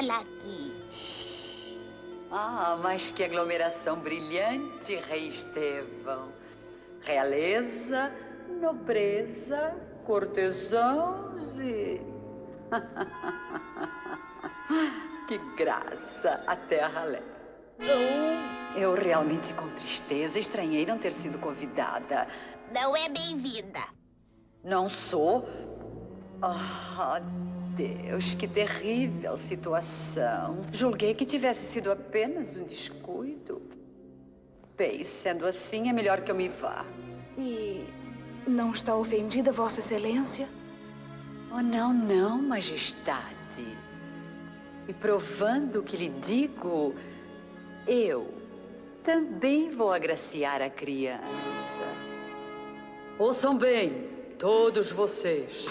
ela aqui. Ah, mas que aglomeração brilhante, Rei Estevão. Realeza, nobreza, cortesãos e... Que graça a terra leva. Eu realmente, com tristeza, estranhei não ter sido convidada. Não é bem-vinda. Não sou? Ah, Deus, que terrível situação. Julguei que tivesse sido apenas um descuido. Bem, sendo assim, é melhor que eu me vá. E não está ofendida, Vossa Excelência? Oh, não, não, Majestade. E provando o que lhe digo, eu também vou agraciar a criança. Ouçam bem, todos vocês.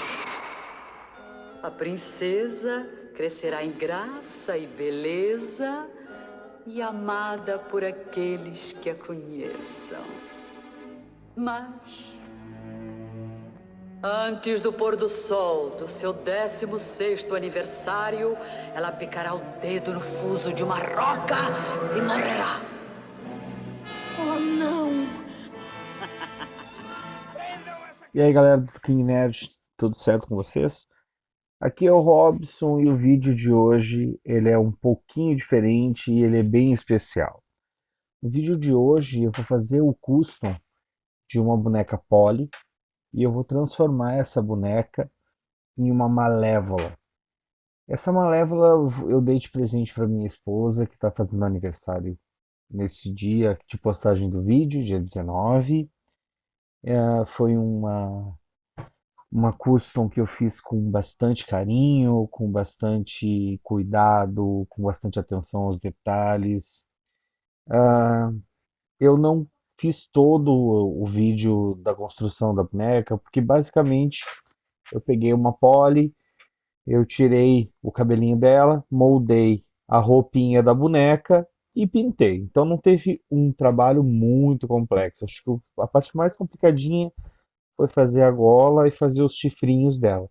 A princesa crescerá em graça e beleza e amada por aqueles que a conheçam. Mas, antes do pôr do sol do seu 16º aniversário, ela picará o dedo no fuso de uma roca e morrerá. Oh, não! E aí, galera do King Nerd, tudo certo com vocês? Aqui é o Robson e o vídeo de hoje ele é um pouquinho diferente e ele é bem especial. No vídeo de hoje eu vou fazer o custom de uma boneca Polly e eu vou transformar essa boneca em uma Malévola. Essa Malévola eu dei de presente para minha esposa que está fazendo aniversário nesse dia de postagem do vídeo, dia 19. Foi uma custom que eu fiz com bastante carinho, com bastante cuidado, com bastante atenção aos detalhes. Eu não fiz todo o vídeo da construção da boneca, porque basicamente eu peguei uma Polly, eu tirei o cabelinho dela, moldei a roupinha da boneca e pintei. Então não teve um trabalho muito complexo. Acho que a parte mais complicadinha foi fazer a gola e fazer os chifrinhos dela.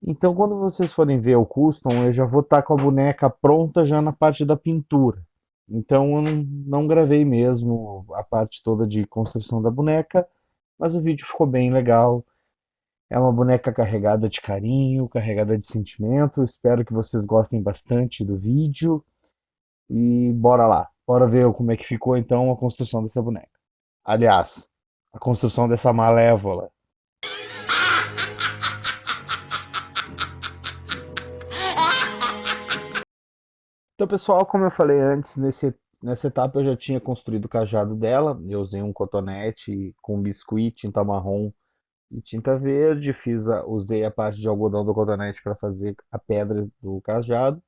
Então, quando vocês forem ver o custom, eu já vou estar com a boneca pronta já na parte da pintura. Então, eu não gravei mesmo a parte toda de construção da boneca, mas o vídeo ficou bem legal. É uma boneca carregada de carinho, carregada de sentimento. Espero que vocês gostem bastante do vídeo. E bora lá, bora ver como é que ficou então a construção dessa boneca. Aliás, a construção dessa Malévola. Então, pessoal, como eu falei antes, nessa etapa eu já tinha construído o cajado dela. Eu usei um cotonete com biscuit, tinta marrom e tinta verde. Usei a parte de algodão do cotonete para fazer a pedra do cajado.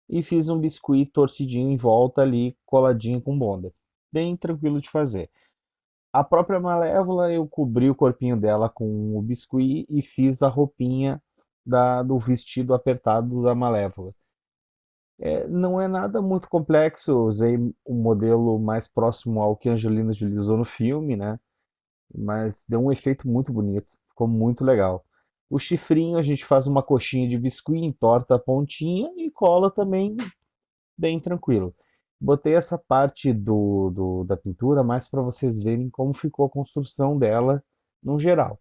E fiz um biscuit torcidinho em volta ali, coladinho com bonder. Bem tranquilo de fazer. A própria Malévola, eu cobri o corpinho dela com o biscuit e fiz a roupinha do vestido apertado da Malévola. Não é nada muito complexo, eu usei um modelo mais próximo ao que a Angelina Jolie usou no filme, né? Mas deu um efeito muito bonito, ficou muito legal. O chifrinho a gente faz uma coxinha de biscuit, entorta a pontinha e cola também bem tranquilo. Botei essa parte da pintura mais para vocês verem como ficou a construção dela no geral.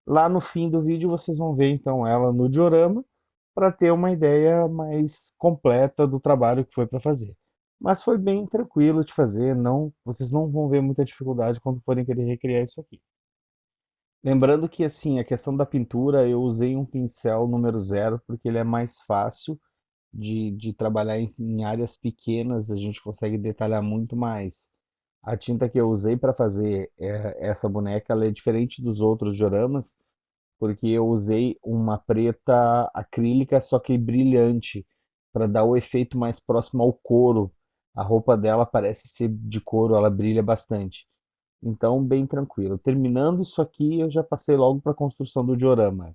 Lá no fim do vídeo vocês vão ver então ela no diorama para ter uma ideia mais completa do trabalho que foi para fazer. Mas foi bem tranquilo de fazer, vocês não vão ver muita dificuldade quando forem querer recriar isso aqui. Lembrando que assim, a questão da pintura, eu usei um pincel número 0 porque ele é mais fácil de trabalhar em áreas pequenas, a gente consegue detalhar muito mais. A tinta que eu usei para fazer essa boneca, ela é diferente dos outros dioramas, porque eu usei uma preta acrílica, só que brilhante, para dar o efeito mais próximo ao couro. A roupa dela parece ser de couro, ela brilha bastante. Então, bem tranquilo. Terminando isso aqui, eu já passei logo para a construção do diorama,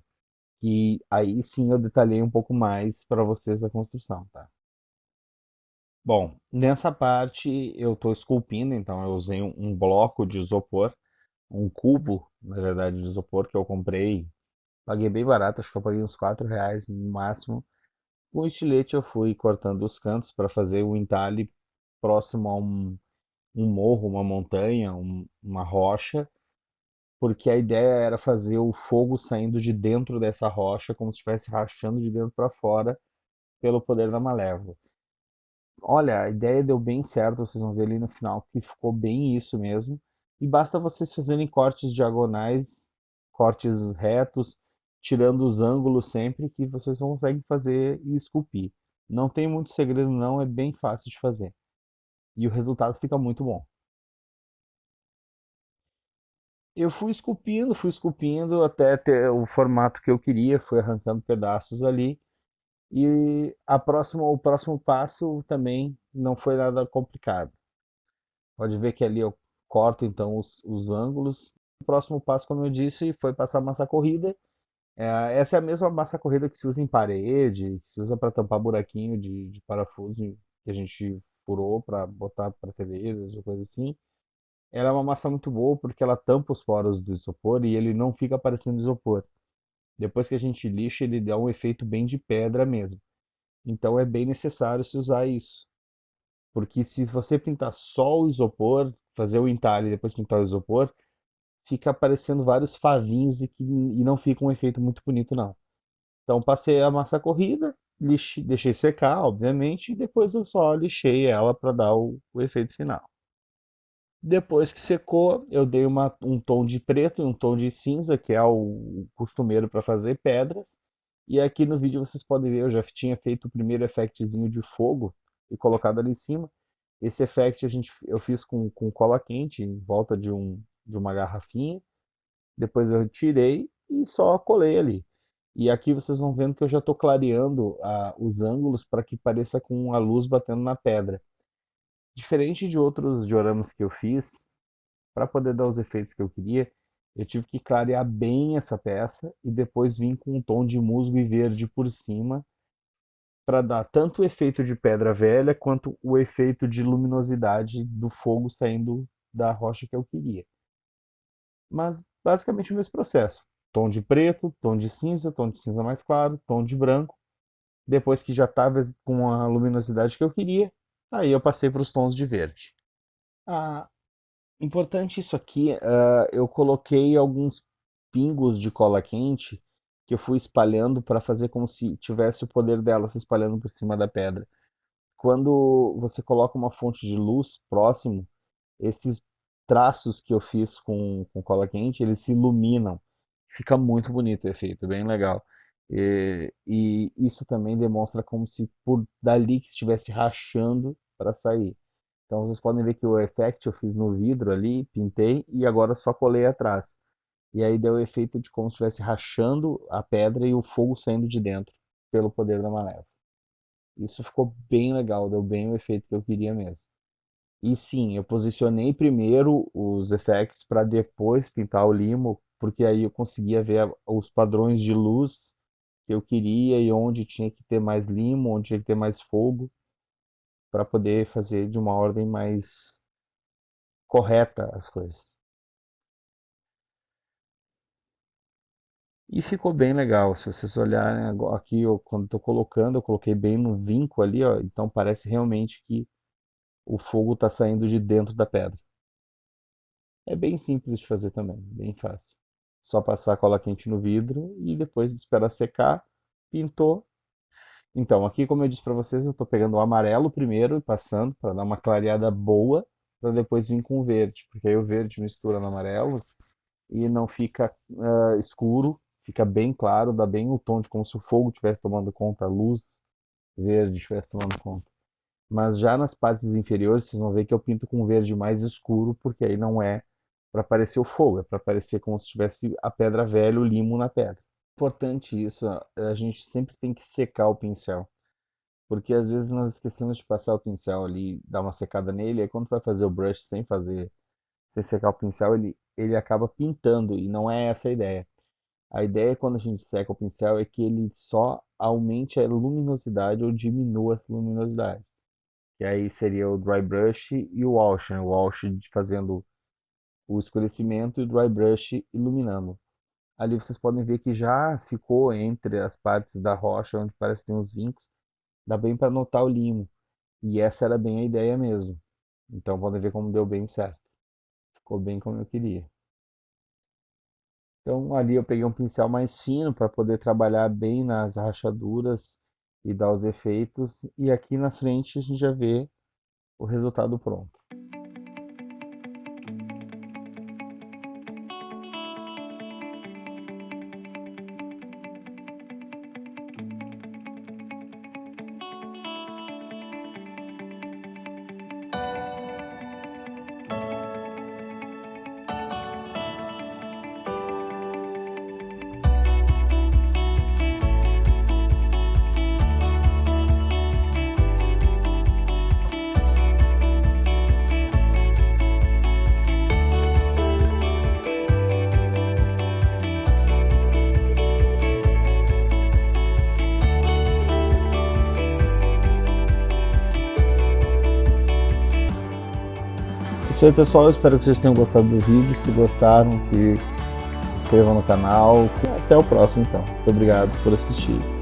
que aí sim eu detalhei um pouco mais para vocês a construção, tá? Bom, nessa parte eu estou esculpindo, então eu usei um bloco de isopor, um cubo, na verdade, de isopor que eu comprei. Paguei bem barato, acho que eu paguei uns R$ 4 no máximo. Com o estilete eu fui cortando os cantos para fazer o entalhe próximo a um morro, uma montanha, uma rocha, porque a ideia era fazer o fogo saindo de dentro dessa rocha, como se estivesse rachando de dentro para fora, pelo poder da Malévola. Olha, a ideia deu bem certo, vocês vão ver ali no final que ficou bem isso mesmo. E basta vocês fazerem cortes diagonais, cortes retos, tirando os ângulos sempre, que vocês conseguem fazer e esculpir. Não tem muito segredo não, é bem fácil de fazer. E o resultado fica muito bom. Eu fui esculpindo até ter o formato que eu queria, fui arrancando pedaços ali. E o próximo passo também não foi nada complicado. Pode ver que ali eu corto então os ângulos. O próximo passo, como eu disse, foi passar massa corrida. Essa é a mesma massa corrida que se usa em parede, que se usa para tampar buraquinho de parafuso que a gente furou para botar prateleiras ou coisa assim. Ela é uma massa muito boa porque ela tampa os poros do isopor e ele não fica parecendo isopor. Depois que a gente lixa, ele dá um efeito bem de pedra mesmo. Então é bem necessário se usar isso. Porque se você pintar só o isopor, fazer o entalhe e depois pintar o isopor, fica aparecendo vários favinhos e não fica um efeito muito bonito, não. Então passei a massa corrida, deixei secar, obviamente, e depois eu só lixei ela para dar o efeito final. Depois que secou, eu dei um tom de preto e um tom de cinza, que é o costumeiro para fazer pedras. E aqui no vídeo vocês podem ver, eu já tinha feito o primeiro effectzinho de fogo e colocado ali em cima. Esse effect eu fiz com cola quente em volta de uma garrafinha. Depois eu tirei e só colei ali. E aqui vocês vão vendo que eu já estou clareando os ângulos para que pareça com a luz batendo na pedra. Diferente de outros dioramas que eu fiz, para poder dar os efeitos que eu queria, eu tive que clarear bem essa peça e depois vim com um tom de musgo e verde por cima para dar tanto o efeito de pedra velha quanto o efeito de luminosidade do fogo saindo da rocha que eu queria. Mas basicamente o mesmo processo. Tom de preto, tom de cinza mais claro, tom de branco. Depois que já estava com a luminosidade que eu queria, aí eu passei para os tons de verde. Ah, importante isso aqui, eu coloquei alguns pingos de cola quente que eu fui espalhando para fazer como se tivesse o poder dela se espalhando por cima da pedra. Quando você coloca uma fonte de luz próximo, esses traços que eu fiz com cola quente, eles se iluminam. Fica muito bonito o efeito, bem legal. E isso também demonstra como se por dali que estivesse rachando para sair. Então vocês podem ver que o effect eu fiz no vidro ali, pintei e agora só colei atrás. E aí deu o efeito de como se estivesse rachando a pedra e o fogo saindo de dentro, pelo poder da malévola. Isso ficou bem legal, deu bem o efeito que eu queria mesmo. E sim, eu posicionei primeiro os effects para depois pintar o limo, porque aí eu conseguia ver os padrões de luz que eu queria e onde tinha que ter mais limo, onde tinha que ter mais fogo, para poder fazer de uma ordem mais correta as coisas. E ficou bem legal. Se vocês olharem aqui, quando estou colocando, eu coloquei bem no vinco ali, ó, então parece realmente que o fogo está saindo de dentro da pedra. É bem simples de fazer também, bem fácil. Só passar cola quente no vidro e depois esperar secar, pintou. Então, aqui, como eu disse para vocês, eu estou pegando o amarelo primeiro e passando para dar uma clareada boa, para depois vir com o verde, porque aí o verde mistura no amarelo e não fica escuro, fica bem claro, dá bem o tom de como se o fogo estivesse tomando conta, a luz verde estivesse tomando conta. Mas já nas partes inferiores, vocês vão ver que eu pinto com verde mais escuro, porque aí não é para parecer o fogo, é para parecer como se tivesse a pedra velha, o limo na pedra. Importante isso, a gente sempre tem que secar o pincel, porque às vezes nós esquecemos de passar o pincel ali, dar uma secada nele, aí quando vai fazer o brush sem secar o pincel, ele acaba pintando, e não é essa a ideia. A ideia quando a gente seca o pincel é que ele só aumente a luminosidade ou diminua essa luminosidade. Que aí seria o dry brush e o wash, né? O wash fazendo o escurecimento e o dry brush iluminando. Ali vocês podem ver que já ficou entre as partes da rocha onde parece que tem uns vincos, dá bem para notar o limo. E essa era bem a ideia mesmo. Então podem ver como deu bem certo. Ficou bem como eu queria. Então ali eu peguei um pincel mais fino para poder trabalhar bem nas rachaduras e dar os efeitos. E aqui na frente a gente já vê o resultado pronto. É isso aí, pessoal, eu espero que vocês tenham gostado do vídeo. Se gostaram, se inscrevam no canal. Até o próximo, então. Muito obrigado por assistir.